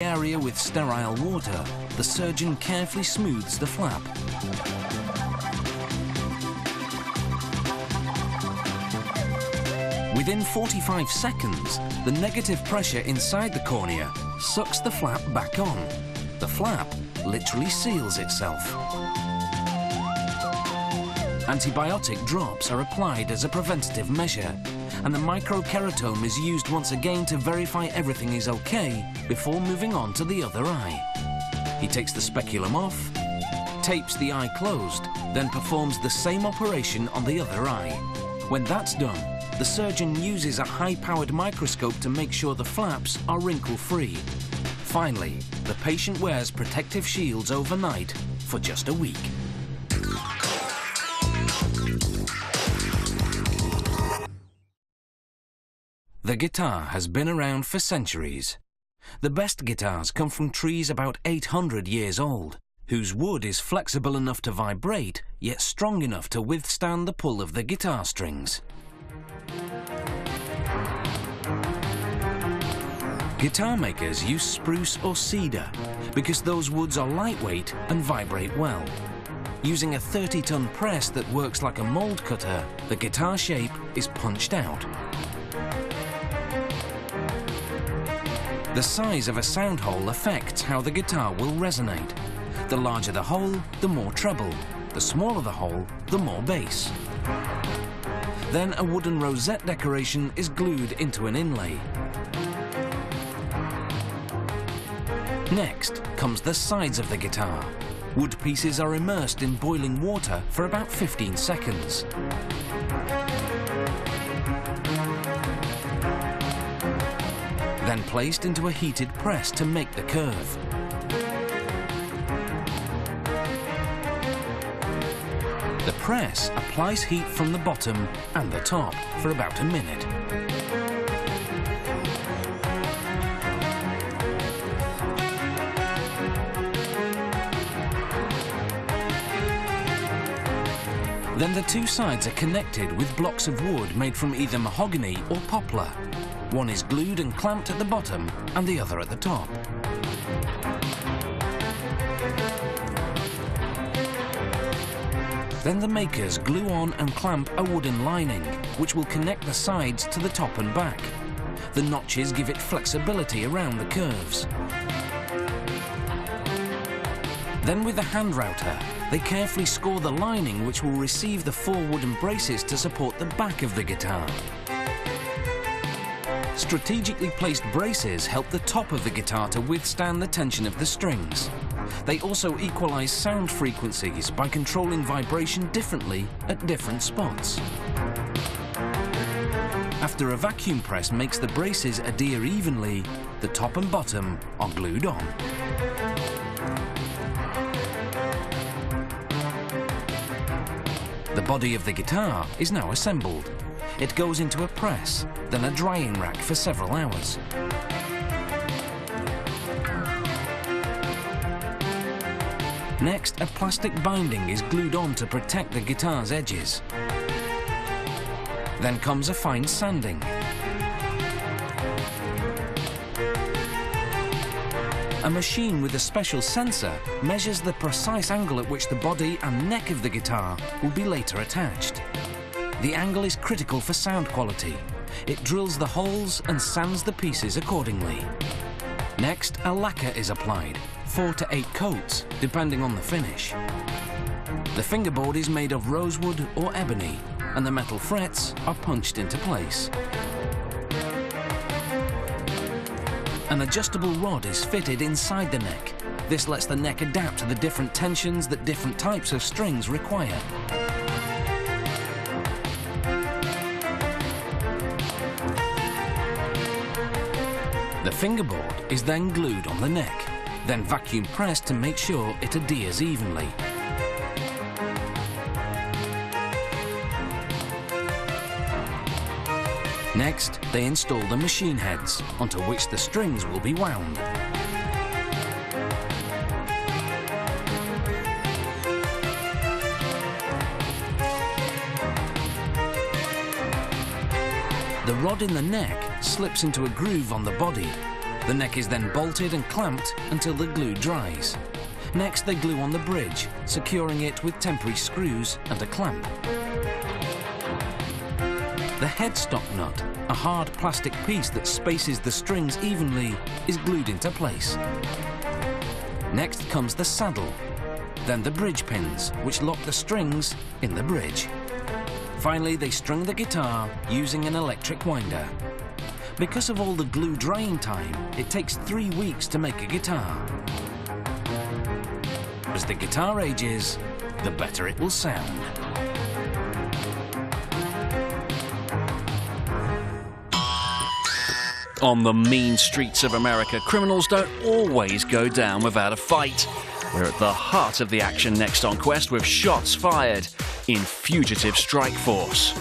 area with sterile water, the surgeon carefully smooths the flap. Within 45 seconds, the negative pressure inside the cornea sucks the flap back on. The flap literally seals itself. Antibiotic drops are applied as a preventative measure, and the microkeratome is used once again to verify everything is okay before moving on to the other eye. He takes the speculum off, tapes the eye closed, then performs the same operation on the other eye. When that's done, the surgeon uses a high-powered microscope to make sure the flaps are wrinkle-free. Finally, the patient wears protective shields overnight for just a week. The guitar has been around for centuries. The best guitars come from trees about 800 years old, whose wood is flexible enough to vibrate, yet strong enough to withstand the pull of the guitar strings. Guitar makers use spruce or cedar because those woods are lightweight and vibrate well. Using a 30-ton press that works like a mold cutter, the guitar shape is punched out. The size of a sound hole affects how the guitar will resonate. The larger the hole, the more treble. The smaller the hole, the more bass. Then a wooden rosette decoration is glued into an inlay. Next comes the sides of the guitar. Wood pieces are immersed in boiling water for about 15 seconds. Then placed into a heated press to make the curve. The press applies heat from the bottom and the top for about a minute. Then the two sides are connected with blocks of wood made from either mahogany or poplar. One is glued and clamped at the bottom and the other at the top. Then the makers glue on and clamp a wooden lining, which will connect the sides to the top and back. The notches give it flexibility around the curves. Then with the hand router, they carefully score the lining which will receive the 4 wooden braces to support the back of the guitar. Strategically placed braces help the top of the guitar to withstand the tension of the strings. They also equalize sound frequencies by controlling vibration differently at different spots. After a vacuum press makes the braces adhere evenly, the top and bottom are glued on. The body of the guitar is now assembled. It goes into a press, then a drying rack for several hours. Next, a plastic binding is glued on to protect the guitar's edges. Then comes a fine sanding. A machine with a special sensor measures the precise angle at which the body and neck of the guitar will be later attached. The angle is critical for sound quality. It drills the holes and sands the pieces accordingly. Next, a lacquer is applied, 4 to 8 coats, depending on the finish. The fingerboard is made of rosewood or ebony, and the metal frets are punched into place. An adjustable rod is fitted inside the neck. This lets the neck adapt to the different tensions that different types of strings require. The fingerboard is then glued on the neck, then vacuum pressed to make sure it adheres evenly. Next, they install the machine heads, onto which the strings will be wound. The rod in the neck slips into a groove on the body. The neck is then bolted and clamped until the glue dries. Next, they glue on the bridge, securing it with temporary screws and a clamp. The headstock nut, a hard plastic piece that spaces the strings evenly, is glued into place. Next comes the saddle, then the bridge pins, which lock the strings in the bridge. Finally, they string the guitar using an electric winder. Because of all the glue drying time, it takes 3 weeks to make a guitar. As the guitar ages, the better it will sound. On the mean streets of America, criminals don't always go down without a fight. We're at the heart of the action next on Quest with Shots Fired in Fugitive Strike Force.